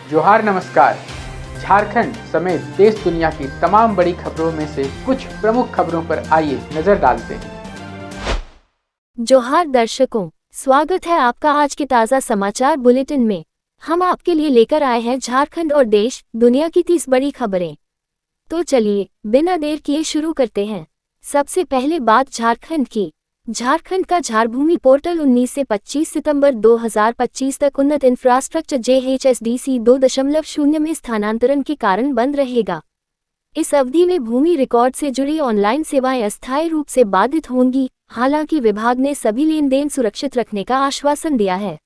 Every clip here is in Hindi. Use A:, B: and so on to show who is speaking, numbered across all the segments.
A: जोहार नमस्कार। झारखंड समेत देश दुनिया की तमाम बड़ी खबरों में से कुछ प्रमुख खबरों पर आइए नजर डालते हैं।
B: जोहार दर्शकों, स्वागत है आपका आज के ताज़ा समाचार बुलेटिन में। हम आपके लिए लेकर आए हैं झारखंड और देश दुनिया की 30 बड़ी खबरें। तो चलिए बिना देर किए शुरू करते हैं। सबसे पहले बात झारखंड की। झारखंड का झारभूमि पोर्टल 19 से 25 सितंबर 2025 तक उन्नत इंफ्रास्ट्रक्चर JHSDC 2.0 में स्थानांतरण के कारण बंद रहेगा। इस अवधि में भूमि रिकॉर्ड से जुड़ी ऑनलाइन सेवाएं अस्थायी रूप से बाधित होंगी। हालांकि विभाग ने सभी लेन देन सुरक्षित रखने का आश्वासन दिया है।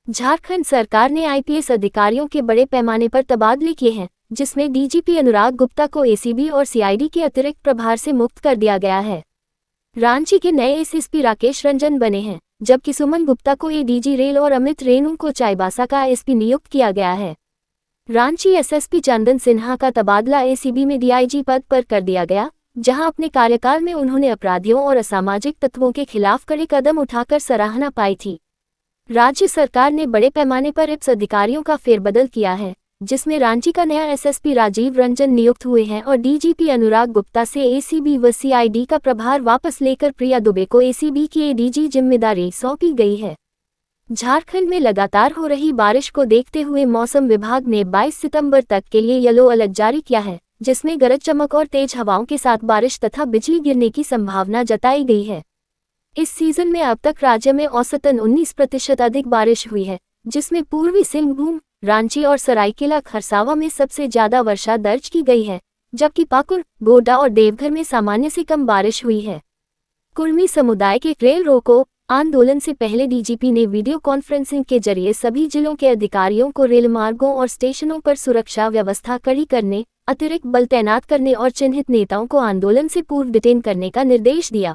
B: झारखंड सरकार ने IPS अधिकारियों के बड़े पैमाने पर तबादले किए हैं, जिसमें DGP अनुराग गुप्ता को ACB और CID के अतिरिक्त प्रभार से मुक्त कर दिया गया है। रांची के नए SSP राकेश रंजन बने हैं, जबकि सुमन गुप्ता को ADG रेल और अमित रेणु को चाईबासा का SP नियुक्त किया गया है। रांची SSP चंदन सिन्हा का तबादला ACB में DIG पद पर कर दिया गया, जहां अपने कार्यकाल में उन्होंने अपराधियों और असामाजिक तत्वों के खिलाफ कड़े कदम उठाकर सराहना पाई थी। राज्य सरकार ने बड़े पैमाने पर IPS अधिकारियों का फेरबदल किया है, जिसमें रांची का नया SSP राजीव रंजन नियुक्त हुए हैं और DGP अनुराग गुप्ता से ACB व CID का प्रभार वापस लेकर प्रिया दुबे को ACB की ADG जिम्मेदारी सौंपी गई है। झारखंड में लगातार हो रही बारिश को देखते हुए मौसम विभाग ने 22 सितंबर तक के लिए येलो अलर्ट जारी किया है, जिसमें गरज चमक और तेज हवाओं के साथ बारिश तथा बिजली गिरने की संभावना जताई गई है। इस सीजन में अब तक राज्य में औसतन 19% अधिक बारिश हुई है, जिसमें पूर्वी सिंहभूम, रांची और सरायकेला खरसावा में सबसे ज्यादा वर्षा दर्ज की गई है, जबकि पाकुड़, गोड्डा और देवघर में सामान्य से कम बारिश हुई है। कुर्मी समुदाय के रेल रोको आंदोलन से पहले DGP ने वीडियो कॉन्फ्रेंसिंग के जरिए सभी जिलों के अधिकारियों को रेल मार्गों और स्टेशनों पर सुरक्षा व्यवस्था कड़ी करने, अतिरिक्त बल तैनात करने और चिन्हित नेताओं को आंदोलन से पूर्व डिटेन करने का निर्देश दिया।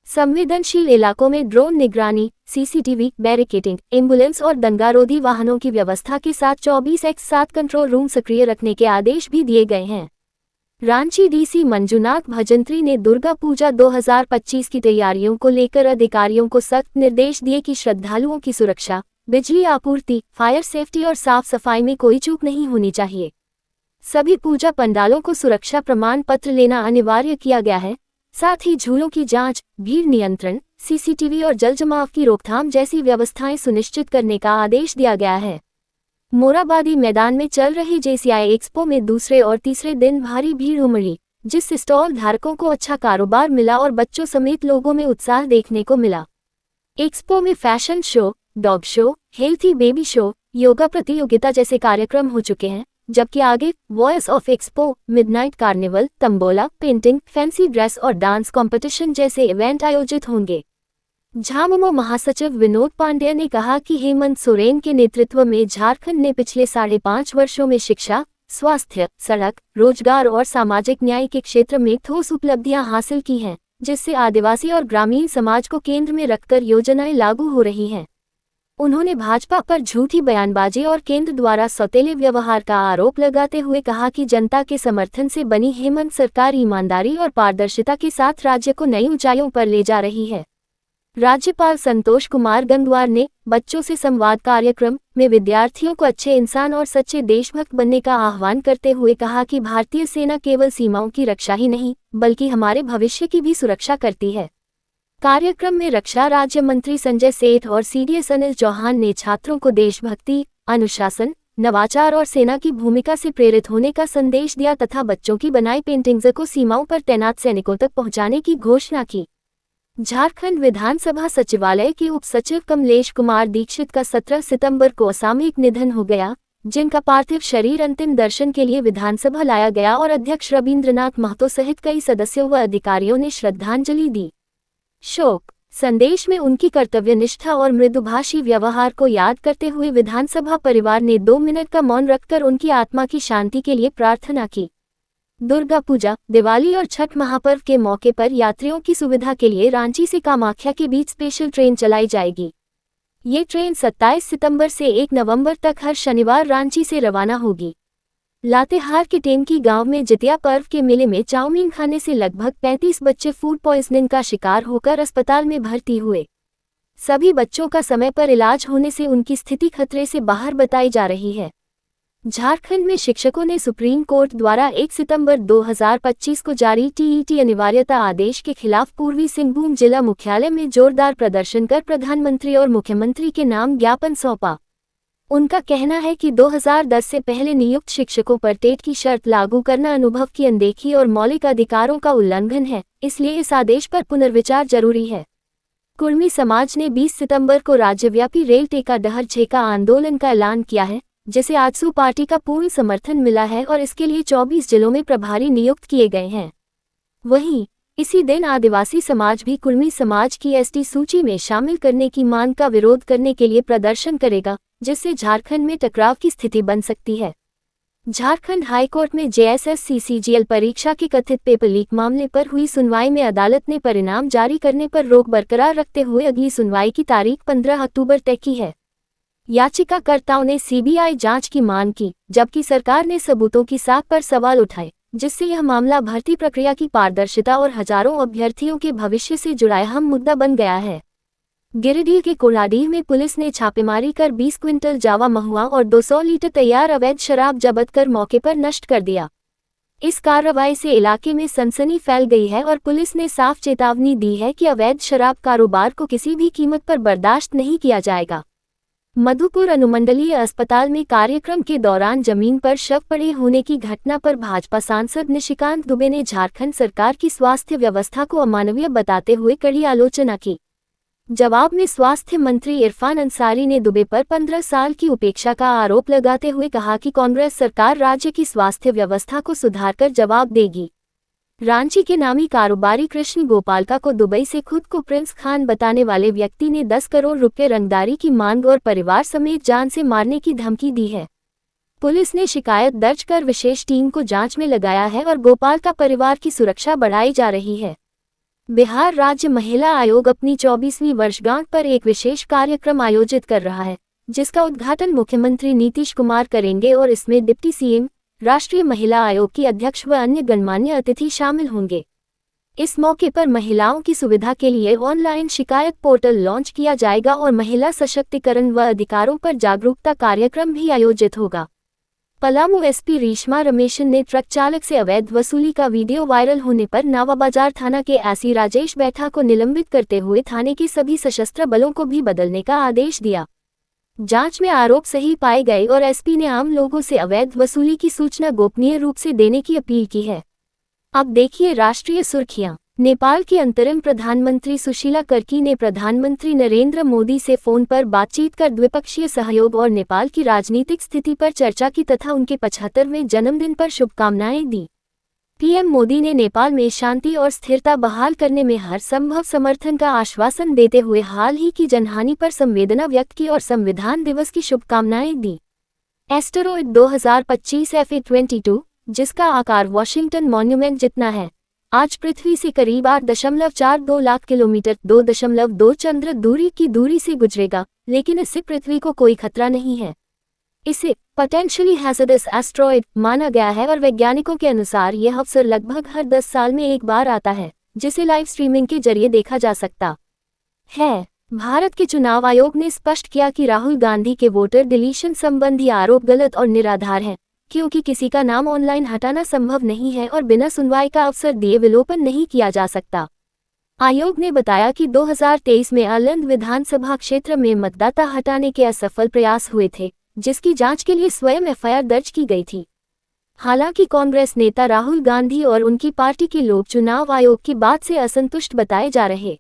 B: संवेदनशील इलाकों में ड्रोन निगरानी, CCTV, बैरिकेडिंग, एम्बुलेंस और दंगारोधी वाहनों की व्यवस्था के साथ 24x7 कंट्रोल रूम सक्रिय रखने के आदेश भी दिए गए हैं। रांची DC मंजुनाथ भजंत्री ने दुर्गा पूजा 2025 की तैयारियों को लेकर अधिकारियों को सख्त निर्देश दिए कि श्रद्धालुओं की सुरक्षा, बिजली आपूर्ति, फायर सेफ्टी और साफ सफाई में कोई चूक नहीं होनी चाहिए। सभी पूजा पंडालों को सुरक्षा प्रमाण पत्र लेना अनिवार्य किया गया है। साथ ही झूलों की जांच, भीड़ नियंत्रण, CCTV और जलजमाव की रोकथाम जैसी व्यवस्थाएं सुनिश्चित करने का आदेश दिया गया है। मोराबादी मैदान में चल रही JCI एक्सपो में दूसरे और तीसरे दिन भारी भीड़ उमड़ी, जिससे स्टॉल धारकों को अच्छा कारोबार मिला और बच्चों समेत लोगों में उत्साह देखने को मिला। एक्सपो में fashion show, dog show, healthy baby show, yoga प्रतियोगिता जैसे कार्यक्रम हो चुके हैं, जबकि आगे voice of expo, midnight carnival, tambola, painting, fancy dress और डांस कंपटीशन जैसे इवेंट आयोजित होंगे। झामुमो महासचिव विनोद पांडेय ने कहा कि हेमंत सोरेन के नेतृत्व में झारखंड ने पिछले 5.5 वर्षों में शिक्षा, स्वास्थ्य, सड़क, रोजगार और सामाजिक न्याय के क्षेत्र में ठोस उपलब्धियां हासिल की हैं, जिससे आदिवासी और ग्रामीण समाज को केंद्र में रखकर योजनाएं लागू हो रही हैं। उन्होंने भाजपा पर झूठी बयानबाजी और केंद्र द्वारा सौतेले व्यवहार का आरोप लगाते हुए कहा कि जनता के समर्थन से बनी हेमंत सरकार ईमानदारी और पारदर्शिता के साथ राज्य को नई ऊंचाइयों पर ले जा रही है। राज्यपाल संतोष कुमार गंगवार ने बच्चों से संवाद कार्यक्रम में विद्यार्थियों को अच्छे इंसान और सच्चे देशभक्त बनने का आह्वान करते हुए कहा कि भारतीय सेना केवल सीमाओं की रक्षा ही नहीं, बल्कि हमारे भविष्य की भी सुरक्षा करती है। कार्यक्रम में रक्षा राज्य मंत्री संजय सेठ और CDS अनिल चौहान ने छात्रों को देशभक्ति, अनुशासन, नवाचार और सेना की भूमिका से प्रेरित होने का संदेश दिया तथा बच्चों की बनाई पेंटिंग्स को सीमाओं पर तैनात सैनिकों तक पहुंचाने की घोषणा की। झारखंड विधानसभा सचिवालय के उप सचिव कमलेश कुमार दीक्षित का 17 सितंबर को असामयिक निधन हो गया, जिनका पार्थिव शरीर अंतिम दर्शन के लिए विधानसभा लाया गया और अध्यक्ष रविंद्रनाथ महतो सहित कई सदस्यों व अधिकारियों ने श्रद्धांजलि दी। शोक संदेश में उनकी कर्तव्यनिष्ठा और मृदुभाषी व्यवहार को याद करते हुए विधानसभा परिवार ने 2 मिनट का मौन रखकर उनकी आत्मा की शांति के लिए प्रार्थना की। दुर्गा पूजा, दिवाली और छठ महापर्व के मौके पर यात्रियों की सुविधा के लिए रांची से कामाख्या के बीच स्पेशल ट्रेन चलाई जाएगी। ये ट्रेन 27 सितंबर से 1 नवंबर तक हर शनिवार रांची से रवाना होगी। लातेहार के टेमकी गांव में जितिया पर्व के मेले में चाउमीन खाने से लगभग 35 बच्चे फूड पॉइजनिंग का शिकार होकर अस्पताल में भर्ती हुए। सभी बच्चों का समय पर इलाज होने से उनकी स्थिति खतरे से बाहर बताई जा रही है। झारखंड में शिक्षकों ने सुप्रीम कोर्ट द्वारा 1 सितंबर 2025 को जारी टीईटी अनिवार्यता आदेश के खिलाफ पूर्वी सिंहभूम जिला मुख्यालय में जोरदार प्रदर्शन कर प्रधानमंत्री और मुख्यमंत्री के नाम ज्ञापन सौंपा। उनका कहना है कि 2010 से पहले नियुक्त शिक्षकों पर टेट की शर्त लागू करना अनुभव की अनदेखी और मौलिक अधिकारों का उल्लंघन है, इसलिए इस आदेश पर पुनर्विचार जरूरी है। कुर्मी समाज ने 20 सितंबर को राज्यव्यापी रेल टेका डहर झेका आंदोलन का ऐलान किया है, जिसे आजसू पार्टी का पूर्ण समर्थन मिला है और इसके लिए 24 जिलों में प्रभारी नियुक्त किए गए हैं। वहीं इसी दिन आदिवासी समाज भी कुर्मी समाज की एसटी सूची में शामिल करने की मांग का विरोध करने के लिए प्रदर्शन करेगा, जिससे झारखंड में टकराव की स्थिति बन सकती है। झारखंड हाईकोर्ट में जेएसएस-सीसीजीएल परीक्षा के कथित पेपर लीक मामले पर हुई सुनवाई में अदालत ने परिणाम जारी करने पर रोक बरकरार रखते हुए अगली सुनवाई की तारीख 15 अक्टूबर तय की है। याचिकाकर्ताओं ने सीबीआई जांच की मांग की, जबकि सरकार ने सबूतों की साख पर सवाल उठाए, जिससे यह मामला भर्ती प्रक्रिया की पारदर्शिता और हजारों अभ्यर्थियों के भविष्य से जुड़ा अहम मुद्दा बन गया है। गिरिडीह के कोलाडीह में पुलिस ने छापेमारी कर 20 क्विंटल जावा महुआ और 200 लीटर तैयार अवैध शराब जब्त कर मौके पर नष्ट कर दिया। इस कार्रवाई से इलाके में सनसनी फैल गई है और पुलिस ने साफ चेतावनी दी है कि अवैध शराब कारोबार को किसी भी कीमत पर बर्दाश्त नहीं किया जाएगा। मधुपुर अनुमंडलीय अस्पताल में कार्यक्रम के दौरान जमीन पर शव पड़े होने की घटना पर भाजपा सांसद निशिकांत दुबे ने झारखंड सरकार की स्वास्थ्य व्यवस्था को अमानवीय बताते हुए कड़ी आलोचना की। जवाब में स्वास्थ्य मंत्री इरफान अंसारी ने दुबे पर 15 साल की उपेक्षा का आरोप लगाते हुए कहा कि कांग्रेस सरकार राज्य की स्वास्थ्य व्यवस्था को सुधारकर जवाब देगी। रांची के नामी कारोबारी कृष्ण गोपालका को दुबई से खुद को प्रिंस खान बताने वाले व्यक्ति ने 10 करोड़ रुपए रंगदारी की मांग और परिवार समेत जान से मारने की धमकी दी है। पुलिस ने शिकायत दर्ज कर विशेष टीम को जांच में लगाया है और गोपालका परिवार की सुरक्षा बढ़ाई जा रही है। बिहार राज्य महिला आयोग अपनी 24वीं वर्षगांठ पर एक विशेष कार्यक्रम आयोजित कर रहा है, जिसका उद्घाटन मुख्यमंत्री नीतीश कुमार करेंगे और इसमें डिप्टी सीएम, राष्ट्रीय महिला आयोग की अध्यक्ष व अन्य गणमान्य अतिथि शामिल होंगे। इस मौके पर महिलाओं की सुविधा के लिए ऑनलाइन शिकायत पोर्टल लॉन्च किया जाएगा और महिला सशक्तिकरण व अधिकारों पर जागरूकता कार्यक्रम भी आयोजित होगा। पलामू एसपी रेशमा रमेशन ने ट्रक चालक से अवैध वसूली का वीडियो वायरल होने पर नावाबाजार थाना के एसआई राजेश बैठा को निलंबित करते हुए थाने के सभी सशस्त्र बलों को भी बदलने का आदेश दिया। जांच में आरोप सही पाए गए और एसपी ने आम लोगों से अवैध वसूली की सूचना गोपनीय रूप से देने की अपील की है। अब देखिए राष्ट्रीय सुर्खियां। नेपाल की अंतरिम प्रधानमंत्री सुशीला कर्की ने प्रधानमंत्री नरेंद्र मोदी से फोन पर बातचीत कर द्विपक्षीय सहयोग और नेपाल की राजनीतिक स्थिति पर चर्चा की तथा उनके 75वें जन्मदिन पर शुभकामनाएं दी। पीएम मोदी ने नेपाल में शांति और स्थिरता बहाल करने में हर संभव समर्थन का आश्वासन देते हुए हाल ही की जनहानि पर संवेदना व्यक्त की और संविधान दिवस की शुभकामनाएं दी। एस्टेरॉयड 2025 FA-22, जिसका आकार वॉशिंगटन मॉन्यूमेंट जितना है, आज पृथ्वी से करीब 8.42 लाख किलोमीटर 2.2 चंद्र दूरी की दूरी से गुजरेगा, लेकिन इससे पृथ्वी को कोई खतरा नहीं है। इसे पोटेंशियली हैजर्डस एस्टेरॉयड माना गया है और वैज्ञानिकों के अनुसार यह अवसर लगभग हर 10 साल में एक बार आता है, जिसे लाइव स्ट्रीमिंग के जरिए देखा जा सकता है। भारत के चुनाव आयोग ने स्पष्ट किया कि राहुल गांधी के वोटर डिलीशन संबंधी आरोप गलत और निराधार हैं, क्योंकि किसी का नाम ऑनलाइन हटाना संभव नहीं है और बिना सुनवाई का अवसर दिए विलोपन नहीं किया जा सकता। आयोग ने बताया कि 2023 में आलंद विधानसभा क्षेत्र में मतदाता हटाने के असफल प्रयास हुए थे, जिसकी जांच के लिए स्वयं एफआईआर दर्ज की गई थी। हालांकि कांग्रेस नेता राहुल गांधी और उनकी पार्टी के लोग चुनाव आयोग की बात से असंतुष्ट बताए जा रहे।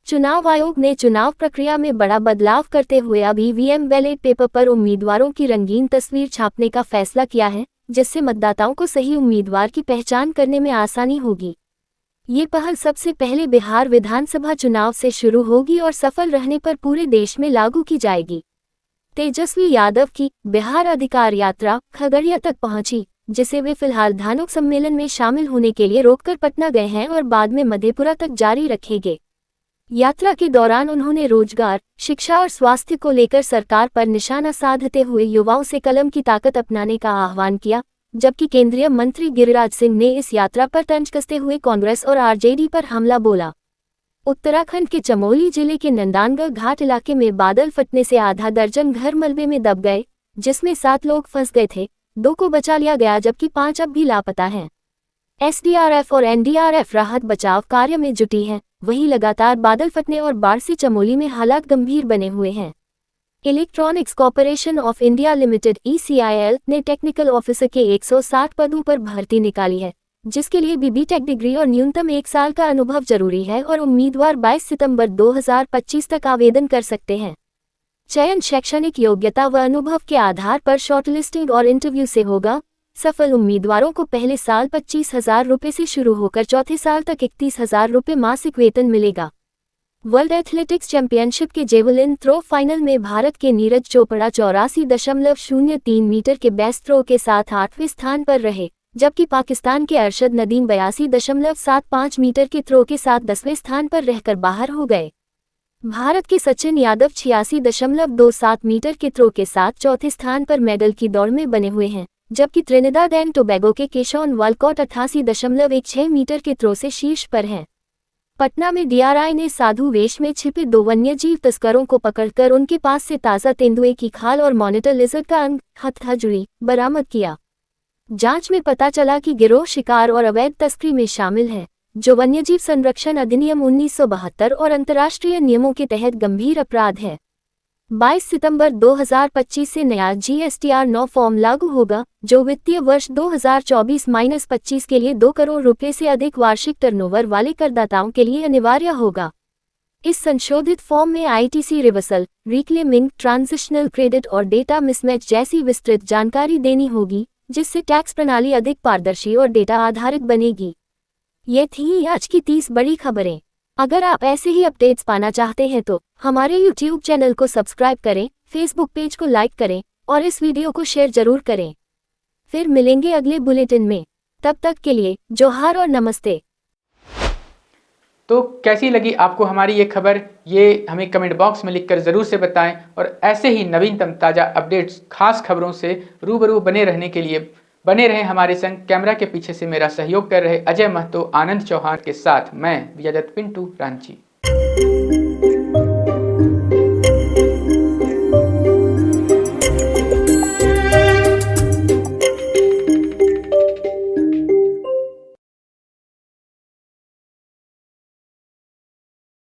B: चुनाव आयोग ने चुनाव प्रक्रिया में बड़ा बदलाव करते हुए अब ईवीएम बैलेट पेपर पर उम्मीदवारों की रंगीन तस्वीर छापने का फैसला किया है, जिससे मतदाताओं को सही उम्मीदवार की पहचान करने में आसानी होगी। ये पहल सबसे पहले बिहार विधानसभा चुनाव से शुरू होगी और सफल रहने पर पूरे देश में लागू की जाएगी। तेजस्वी यादव की बिहार अधिकार यात्रा खगड़िया तक पहुंची, जिसे वे फिलहाल धानुक सम्मेलन में शामिल होने के लिए रोककर पटना गए हैं और बाद में मधेपुरा तक जारी रखेंगे। यात्रा के दौरान उन्होंने रोजगार, शिक्षा और स्वास्थ्य को लेकर सरकार पर निशाना साधते हुए युवाओं से कलम की ताकत अपनाने का आह्वान किया, जबकि केंद्रीय मंत्री गिरिराज सिंह ने इस यात्रा पर तंज कसते हुए कांग्रेस और आरजेडी पर हमला बोला। उत्तराखंड के चमोली जिले के नंदानगढ़ घाट इलाके में बादल फटने से आधा दर्जन घर मलबे में दब गए, जिसमें 7 लोग फंस गए थे, 2 को बचा लिया गया जबकि 5 अब भी लापता हैं। एसडीआरएफ और एनडीआरएफ राहत बचाव कार्य में जुटी हैं, वहीं लगातार बादल फटने और बाढ़ से चमोली में हालात गंभीर बने हुए हैं। Electronics corporation of India limited (ECIL) ने टेक्निकल ऑफिसर के 160 पदों पर भर्ती निकाली है, जिसके लिए बीटेक डिग्री और न्यूनतम 1 साल का अनुभव जरूरी है और उम्मीदवार 22 सितंबर 2025 तक आवेदन कर सकते हैं। चयन शैक्षणिक योग्यता व अनुभव के आधार पर शॉर्टलिस्टिंग और इंटरव्यू से होगा। सफल उम्मीदवारों को पहले साल 25,000 रुपये से शुरू होकर चौथे साल तक 31,000 रुपये मासिक वेतन मिलेगा। वर्ल्ड एथलेटिक्स चैंपियनशिप के जेवलिन थ्रो फाइनल में भारत के नीरज चोपड़ा 84.03 मीटर के बेस्ट थ्रो के साथ 8वें स्थान पर रहे, जबकि पाकिस्तान के अरशद नदीम 82.75 मीटर के थ्रो के साथ 10वें स्थान पर रहकर बाहर हो गए। भारत के सचिन यादव 86.27 मीटर के थ्रो के साथ चौथे स्थान पर मेडल की दौड़ में बने हुए हैं, जबकि त्रिनिदाद एंड टोबैगो के केशॉन वालकॉट 88.16 मीटर के थ्रो से शीर्ष पर हैं। पटना में डीआरआई ने साधु वेश में छिपे 2 वन्यजीव तस्करों को पकड़कर उनके पास से ताज़ा तेंदुए की खाल और मॉनिटर लिजर्ड का अंग हथकड़ी बरामद किया। जांच में पता चला कि गिरोह शिकार और अवैध तस्करी में शामिल है, जो वन्यजीव संरक्षण अधिनियम 1972 और अंतर्राष्ट्रीय नियमों के तहत गंभीर अपराध है। 22 सितंबर 2025 से नया GSTR 9 फॉर्म लागू होगा, जो वित्तीय वर्ष 2024-25 के लिए 2 करोड़ रुपए से अधिक वार्षिक टर्नओवर वाले करदाताओं के लिए अनिवार्य होगा। इस संशोधित फॉर्म में ITC reversal, reclaiming, transitional credit और डेटा मिसमैच जैसी विस्तृत जानकारी देनी होगी, जिससे टैक्स प्रणाली अधिक पारदर्शी और डेटा आधारित बनेगी। ये थी आज की 30 बड़ी खबरें। अगर आप ऐसे ही अपडेट्स पाना चाहते हैं तो हमारे YouTube चैनल को सब्सक्राइब करें, Facebook पेज को लाइक करें और इस वीडियो को शेयर जरूर करें। फिर मिलेंगे अगले बुलेटिन में, तब तक के लिए जोहार और नमस्ते।
A: तो कैसी लगी आपको हमारी ये खबर, ये हमें कमेंट बॉक्स में लिखकर ज़रूर से बताएं और ऐसे ही नवीनतम ताज़ा अपडेट्स, खास खबरों से रूबरू बने रहने के लिए बने रहें हमारे संग। कैमरा के पीछे से मेरा सहयोग कर रहे अजय महतो, आनंद चौहान के साथ मैं विजय दत्त पिंटू रांची।